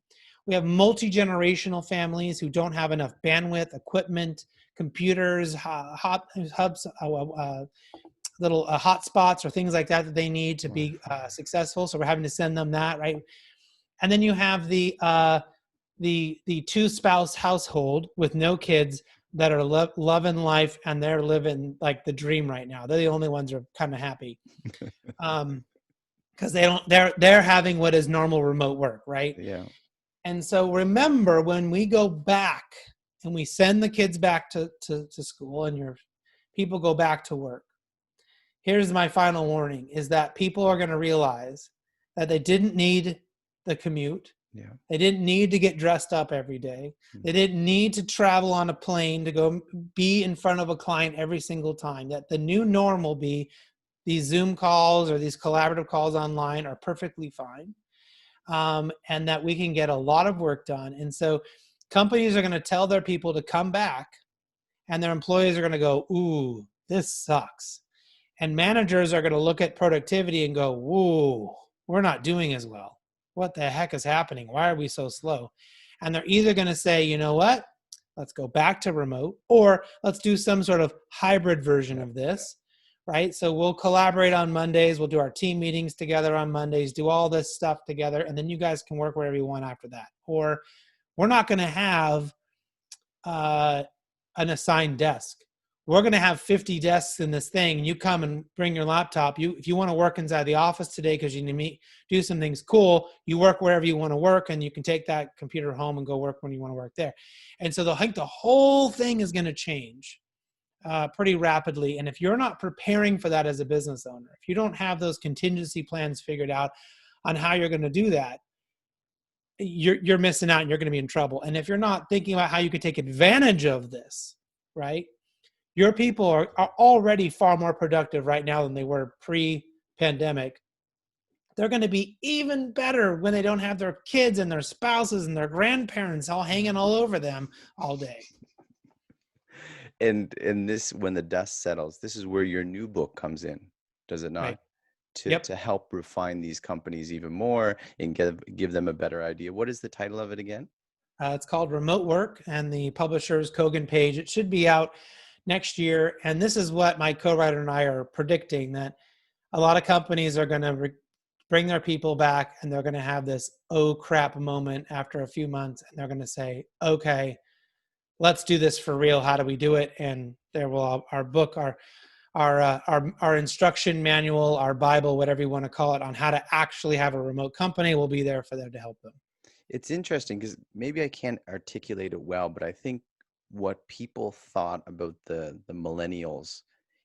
We have multi-generational families who don't have enough bandwidth, equipment, computers, hubs, little hotspots or things like that they need to be successful. So we're having to send them that, right? And then you have the two-spouse household with no kids that are loving life, and they're living like the dream right now. They're the only ones who are kind of happy. Because they're having what is normal remote work, right? Yeah. And so remember, when we go back and we send the kids back to school and your people go back to work, here's my final warning, is that people are going to realize that they didn't need the commute. Yeah. They didn't need to get dressed up every day. They didn't need to travel on a plane to go be in front of a client every single time. That the new norm will be these Zoom calls or these collaborative calls online are perfectly fine, and that we can get a lot of work done. And so companies are going to tell their people to come back, and their employees are going to go, ooh, this sucks. And managers are going to look at productivity and go, ooh, we're not doing as well. What the heck is happening? Why are we so slow? And they're either going to say, you know what, let's go back to remote, or let's do some sort of hybrid version of this. Right? So we'll collaborate on Mondays. We'll do our team meetings together on Mondays, do all this stuff together. And then you guys can work wherever you want after that. Or we're not going to have an assigned desk. We're going to have 50 desks in this thing. And you come and bring your laptop. If you want to work inside the office today because you need to do some things cool, you work wherever you want to work, and you can take that computer home and go work when you want to work there. And so I think the whole thing is going to change pretty rapidly. And if you're not preparing for that as a business owner, if you don't have those contingency plans figured out on how you're going to do that, you're missing out and you're going to be in trouble. And if you're not thinking about how you could take advantage of this, right? Your people are already far more productive right now than they were pre-pandemic. They're going to be even better when they don't have their kids and their spouses and their grandparents all hanging all over them all day. And this, when the dust settles, this is where your new book comes in, does it not? Right. To help refine these companies even more and give them a better idea. What is the title of it again? It's called Remote Work, and the publisher's Kogan Page. It should be out next year. And this is what my co-writer and I are predicting, that a lot of companies are going to bring their people back, and they're going to have this oh crap moment after a few months, and they're going to say, okay, let's do this for real. How do we do it? And there will our book, our instruction manual, our Bible, whatever you want to call it, on how to actually have a remote company will be there for them to help them. It's interesting because maybe I can't articulate it well, but I think what people thought about the millennials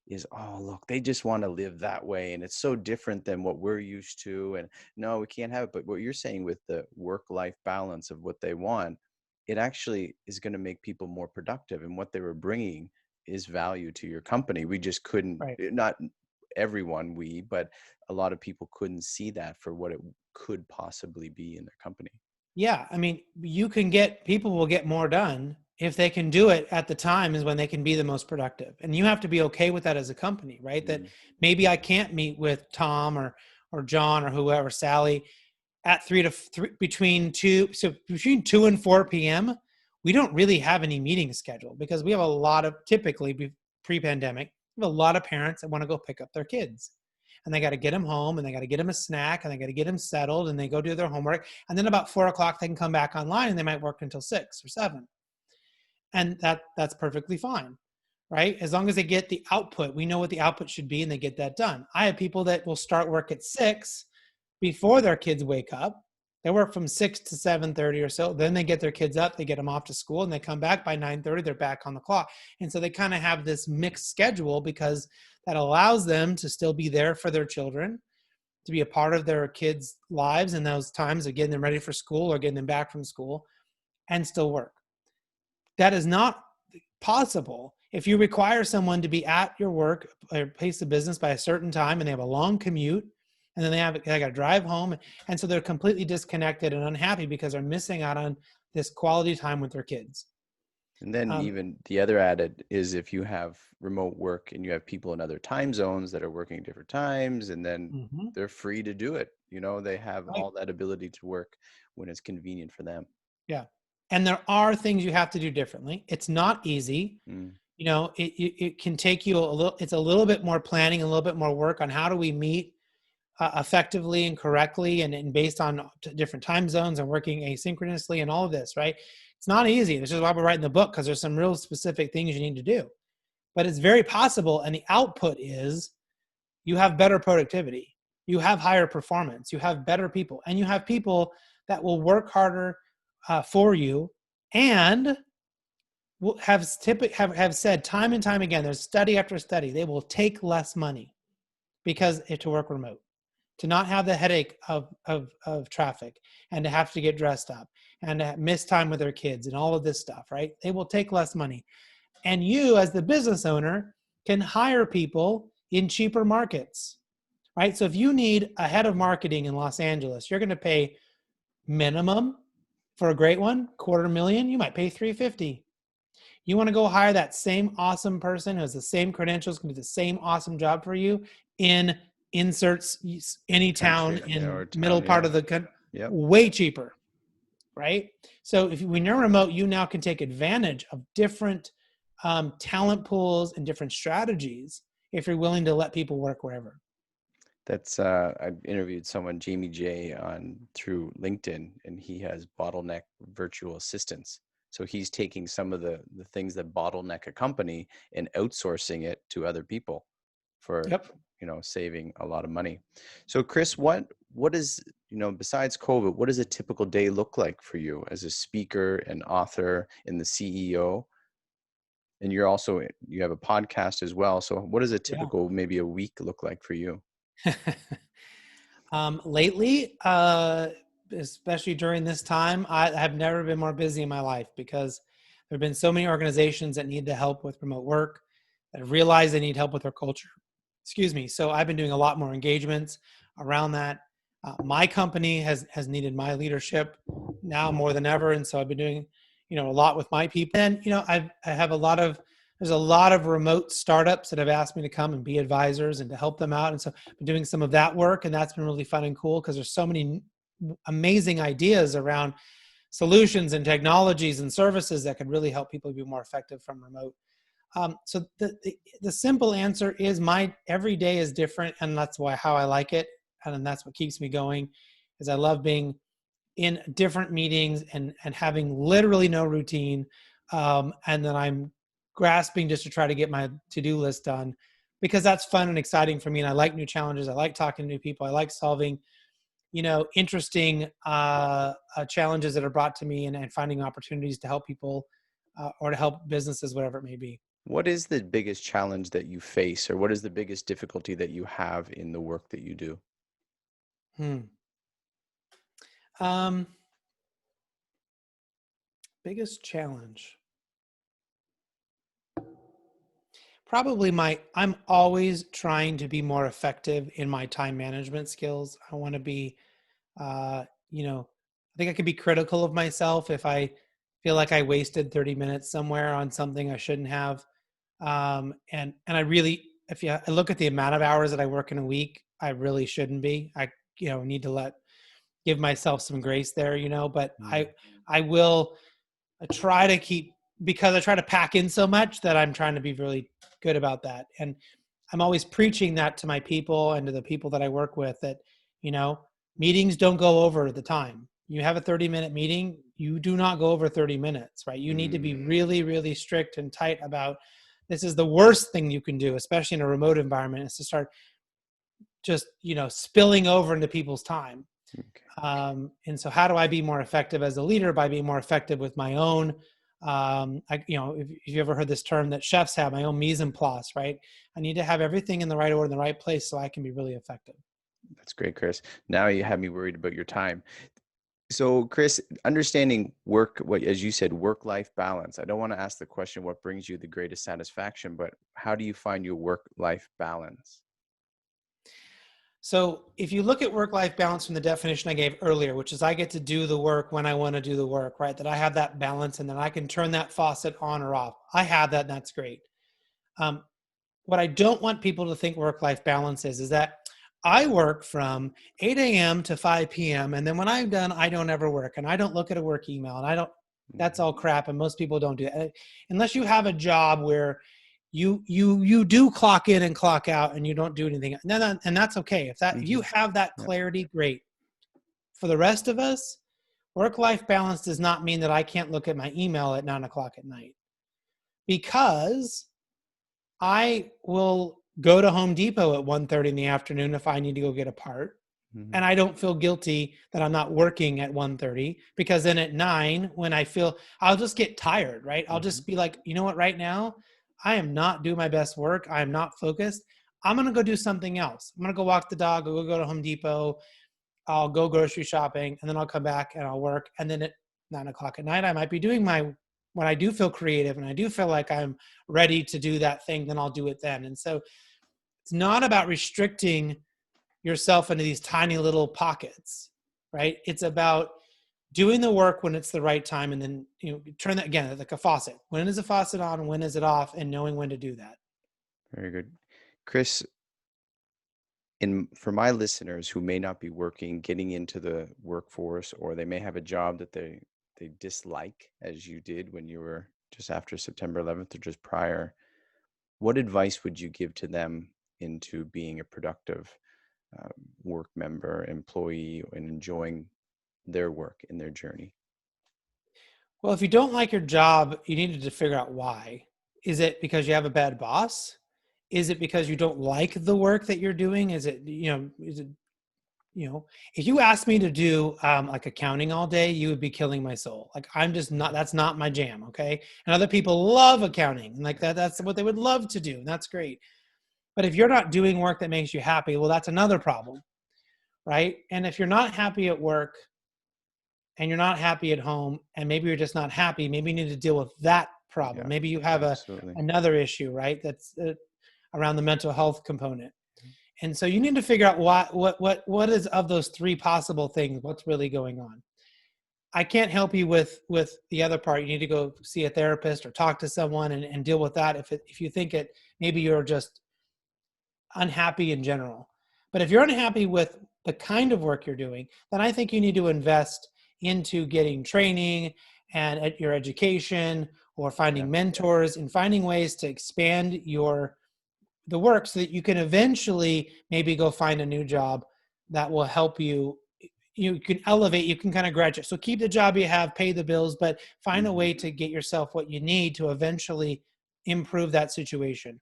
is, oh, look, they just want to live that way, and it's so different than what we're used to, and no, we can't have it. But what you're saying with the work-life balance of what they want, it actually is going to make people more productive, and what they were bringing is value to your company. We just couldn't, Right. not everyone, but a lot of people couldn't see that for what it could possibly be in their company. Yeah, I mean, people will get more done if they can do it at the time is when they can be the most productive. And you have to be okay with that as a company, right? That Mm. maybe I can't meet with Tom or John or whoever, Sally, at between 2 and 4 p.m. We don't really have any meetings scheduled because we have a lot of, typically pre-pandemic, we have a lot of parents that want to go pick up their kids, and they got to get them home, and they got to get them a snack, and they got to get them settled, and they go do their homework, and then about 4 o'clock they can come back online, and they might work until 6 or 7, and that's perfectly fine, right? As long as they get the output, we know what the output should be, and they get that done. I have people that will start work at 6 before their kids wake up. They work from 6 to 7:30 or so. Then they get their kids up, they get them off to school, and they come back by 9:30. They're back on the clock. And so they kind of have this mixed schedule because that allows them to still be there for their children, to be a part of their kids' lives in those times of getting them ready for school or getting them back from school, and still work. That is not possible if you require someone to be at your work or place of business by a certain time, and they have a long commute, and then they got to drive home, and so they're completely disconnected and unhappy because they're missing out on this quality time with their kids. And then even the other added is, if you have remote work and you have people in other time zones that are working different times, and then Mhm. they're free to do it. They have Right. all that ability to work when it's convenient for them. Yeah. And there are things you have to do differently. It's not easy. Mm. It can take you it's a little bit more planning, a little bit more work on how do we meet effectively and correctly, and based on different time zones and working asynchronously and all of this, right? It's not easy. This is why we're writing the book, because there's some real specific things you need to do. But it's very possible, and the output is you have better productivity, you have higher performance, you have better people, and you have people that will work harder for you, and have said time and time again, there's study after study, they will take less money because to work remote, to not have the headache of traffic, and to have to get dressed up, and to miss time with their kids and all of this stuff, right? They will take less money. And you, as the business owner, can hire people in cheaper markets, right? So if you need a head of marketing in Los Angeles, you're going to pay minimum for a great one, $250,000. You might pay $350,000. You want to go hire that same awesome person who has the same credentials, can do the same awesome job for you in inserts any town Country, yeah, or in middle town, part yeah. of the country, Yep. way cheaper, right? So when you're remote, you now can take advantage of different talent pools and different strategies if you're willing to let people work wherever. That's I interviewed someone, Jamie J, on through LinkedIn, and he has bottleneck virtual assistants. So he's taking some of the things that bottleneck a company and outsourcing it to other people for, Yep. saving a lot of money. So Chris, what is, besides COVID, what does a typical day look like for you as a speaker and author and the CEO? And you have a podcast as well. So what does a Yeah. typical, maybe a week look like for you? Lately, especially during this time, I have never been more busy in my life because there have been so many organizations that need the help with remote work, that have realized they need help with their culture. Excuse me. So I've been doing a lot more engagements around that. My company has needed my leadership now more than ever, and so I've been doing, a lot with my people. And I have there's a lot of remote startups that have asked me to come and be advisors and to help them out, and so I've been doing some of that work, and that's been really fun and cool because there's so many amazing ideas around solutions and technologies and services that could really help people be more effective from remote. So the simple answer is my every day is different, and that's how I like it. and then that's what keeps me going, is I love being in different meetings and having literally no routine. And then I'm grasping just to try to get my to-do list done, because that's fun and exciting for me. And I like new challenges. I like talking to new people. I like solving, interesting challenges that are brought to me, and finding opportunities to help people or to help businesses, whatever it may be. What is the biggest challenge that you face, or what is the biggest difficulty that you have in the work that you do? Hmm. Um, Biggest challenge. Probably I'm always trying to be more effective in my time management skills. I want to be, uh, I think I could be critical of myself if I feel like I wasted 30 minutes somewhere on something I shouldn't have. And I really, if I look at the amount of hours that I work in a week, I really shouldn't be. I, need to give myself some grace there, but Mm. I will try to keep, because I try to pack in so much that I'm trying to be really good about that. And I'm always preaching that to my people and to the people that I work with, that, meetings don't go over the time. You have a 30-minute meeting, you do not go over 30 minutes, right? You need to be Mm. really, really strict and tight about, this is the worst thing you can do, especially in a remote environment, is to start just, spilling over into people's time. Okay. And so how do I be more effective as a leader? By being more effective with my own, if you ever heard this term that chefs have, my own mise en place, right? I need to have everything in the right order, in the right place, so I can be really effective. That's great, Chris. Now you have me worried about your time. So, Chris, understanding work, what as you said, work-life balance. I don't want to ask the question, what brings you the greatest satisfaction, but how do you find your work-life balance? So if you look at work-life balance from the definition I gave earlier, which is I get to do the work when I want to do the work, right? That I have that balance, and then I can turn that faucet on or off. I have that, and that's great. Um, what I don't want people to think work-life balance is that I work from 8 a.m. to 5 p.m. And then when I'm done, I don't ever work, and I don't look at a work email, and I don't, that's Mhm. all crap. And most people don't do it unless you have a job where you do clock in and clock out and you don't do anything. And that's okay. If you Mhm. have that Yeah. clarity, great. For the rest of us, work-life balance does not mean that I can't look at my email at 9 o'clock at night, because I will go to Home Depot at 1:30 in the afternoon if I need to go get a part. Mhm. And I don't feel guilty that I'm not working at 1:30, because then at 9, when I feel, I'll just get tired, right? I'll Mhm. just be like, you know what, right now, I am not doing my best work. I am not focused. I'm going to go do something else. I'm going to go walk the dog, or go to Home Depot. I'll go grocery shopping, and then I'll come back and I'll work. And then at 9 o'clock at night, I might be doing when I do feel creative and I do feel like I'm ready to do that thing, then I'll do it then. And so it's not about restricting yourself into these tiny little pockets, right? It's about doing the work when it's the right time, and then turn that, again, like a faucet. When is the faucet on? When is it off? And knowing when to do that. Very good. Chris, in for my listeners who may not be working, getting into the workforce, or they may have a job that they dislike, as you did when you were just after September 11th or just prior, what advice would you give to them into being a productive uh, work member, employee, and enjoying their work in their journey? Well, if you don't like your job, you need to figure out why. Is it because you have a bad boss? Is it because you don't like the work that you're doing? Is it, if you asked me to do like accounting all day, you would be killing my soul. Like, I'm just not, that's not my jam. Okay. And other people love accounting, and like that's what they would love to do. And that's great. But if you're not doing work that makes you happy, well, that's another problem. Right. And if you're not happy at work, and you're not happy at home, and maybe you're just not happy, maybe you need to deal with that problem. Yeah, Maybe you have absolutely. another issue, right? That's around the mental health component. And so you need to figure out what is, of those three possible things, what's really going on. I can't help you with the other part. You need to go see a therapist or talk to someone and deal with that if you think it, maybe you're just unhappy in general. But if you're unhappy with the kind of work you're doing, then I think you need to invest into getting training and at your education, or Yeah. finding mentors and finding ways to expand the work, so that you can eventually maybe go find a new job that will help you. You can elevate, you can kind of graduate. So keep the job you have, pay the bills, but find a Hmm. way to get yourself what you need to eventually improve that situation.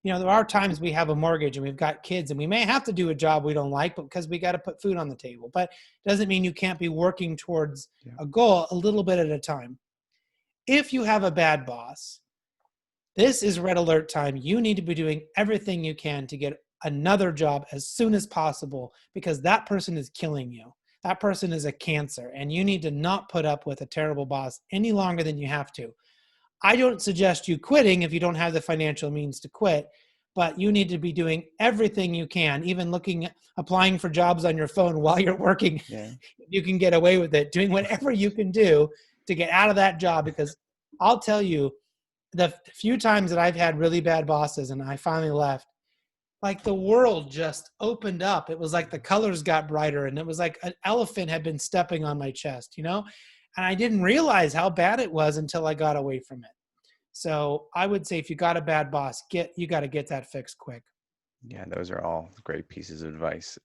There are times we have a mortgage and we've got kids and we may have to do a job we don't like, but because we got to put food on the table. But it doesn't mean you can't be working towards Yeah. a goal a little bit at a time. If you have a bad boss, this is red alert time. You need to be doing everything you can to get another job as soon as possible, because that person is killing you. That person is a cancer, and you need to not put up with a terrible boss any longer than you have to. I don't suggest you quitting if you don't have the financial means to quit, but you need to be doing everything you can, even applying for jobs on your phone while you're working. Yeah. You can get away with it, doing whatever you can do to get out of that job, because I'll tell you, the few times that I've had really bad bosses and I finally left, like the world just opened up. It was like the colors got brighter and it was like an elephant had been stepping on my chest, And I didn't realize how bad it was until I got away from it. So I would say if you got a bad boss, you got to get that fixed quick. Yeah, those are all great pieces of advice.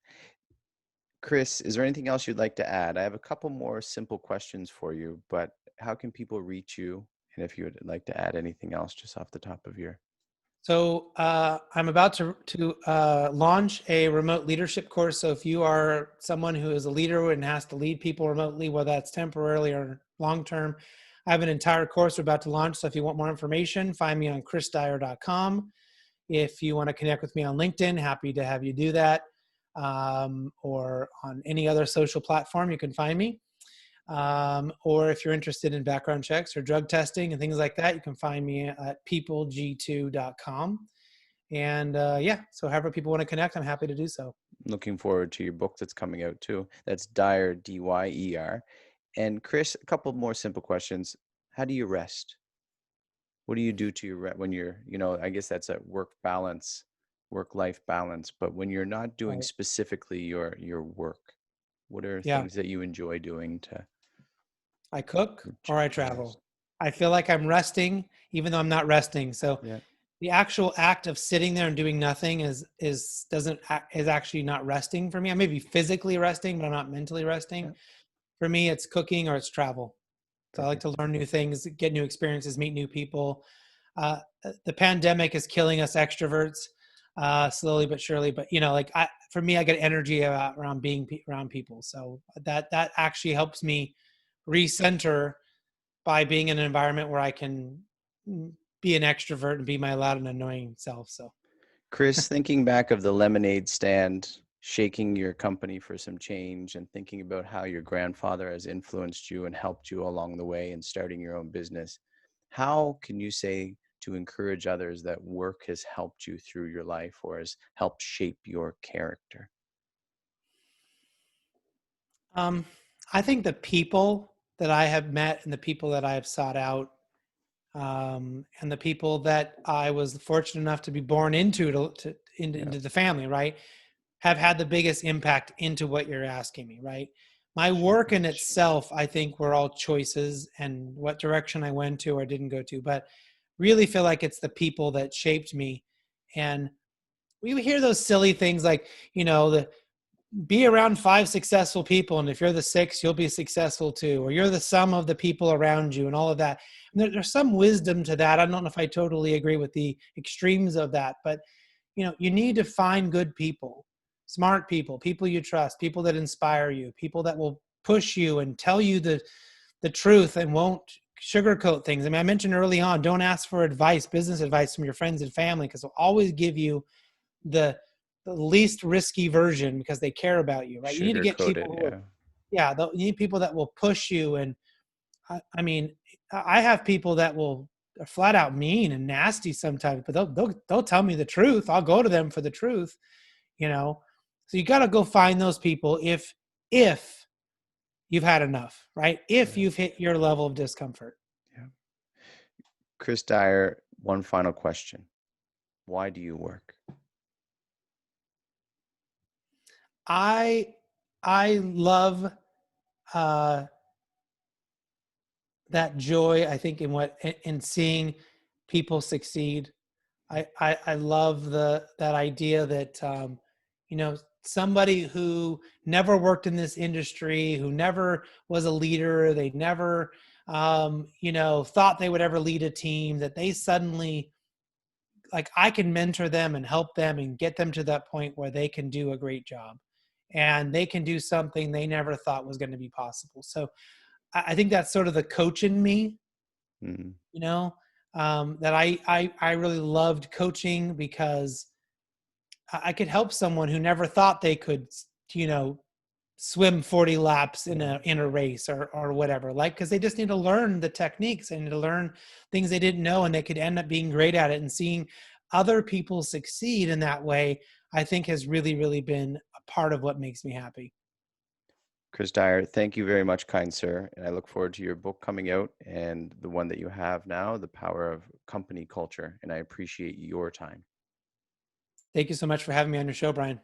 Chris, is there anything else you'd like to add? I have a couple more simple questions for you, but how can people reach you? And if you would like to add anything else just off the top of your. So I'm about to launch a remote leadership course. So if you are someone who is a leader and has to lead people remotely, whether that's temporarily or long term, I have an entire course we're about to launch. So if you want more information, find me on chrisdyer.com. If you want to connect with me on LinkedIn, happy to have you do that. Or on any other social platform, you can find me. Or if you're interested in background checks or drug testing and things like that, you can find me at PeopleG2.com. And yeah, so however people want to connect, I'm happy to do so. Looking forward to your book that's coming out too. That's Dyer, Dyer. And Chris, a couple more simple questions. How do you rest? What do you do to your when you're, I guess that's a work-life balance, but when you're not doing Right. specifically your work, what are Yeah. things that you enjoy doing to I cook or I rest? travel. I feel like I'm resting, even though I'm not resting. So Yeah. the actual act of sitting there and doing nothing is actually not resting for me. I may be physically resting, but I'm not mentally resting. Yeah. For me, it's cooking or it's travel. So I like Perfect. to learn new things, get new experiences, meet new people. The pandemic is killing us extroverts slowly but surely. But for me, I get energy around being around people. So that actually helps me recenter by being in an environment where I can be an extrovert and be my loud and annoying self. So Chris, thinking back of the lemonade stand, shaking your company for some change and thinking about how your grandfather has influenced you and helped you along the way in starting your own business, how can you say to encourage others that work has helped you through your life or has helped shape your character? um, I think the people that I have met and the people that I have sought out, and the people that I was fortunate enough to be born Yeah, into the family, right, have had the biggest impact into what you're asking me, right? My work in itself, I think, were all choices and what direction I went to or didn't go to, but really feel like it's the people that shaped me. And we hear those silly things like, the be around 5 successful people, and if you're the sixth, you'll be successful too, or you're the sum of the people around you and all of that. And there's some wisdom to that. I don't know if I totally agree with the extremes of that, but you need to find good people, smart people you trust, people that inspire you, people that will push you and tell you the truth and won't sugarcoat things. I mean, I mentioned early on, don't ask for advice, business advice, from your friends and family, because they'll always give you the the least risky version because they care about you, right? You need to sugar get people coated. who are, Yeah, yeah, you need people that will push you. And I mean, I have people that will are flat out mean and nasty sometimes, but they'll tell me the truth. I'll go to them for the truth, you know. So you got to go find those people if you've had enough, right? If yeah, you've hit your level of discomfort. yeah. Chris Dyer, one final question. Why do you work? I I love uh that joy, I think, in seeing people succeed. I love that idea that, somebody who never worked in this industry, who never was a leader, they never, thought they would ever lead a team, that they suddenly, like, I can mentor them and help them and get them to that point where they can do a great job and they can do something they never thought was going to be possible. So I think that's sort of the coach in me, Mhm. you know, that I really loved coaching because I could help someone who never thought they could, you know, swim 40 laps in a race or whatever, like, because they just need to learn the techniques and to learn things they didn't know, and they could end up being great at it. And seeing other people succeed in that way, I think, has really, really been a part of what makes me happy. Chris Dyer, thank you very much, kind sir. And I look forward to your book coming out and the one that you have now, The Power of Company Culture. And I appreciate your time. Thank you so much for having me on your show, Brian.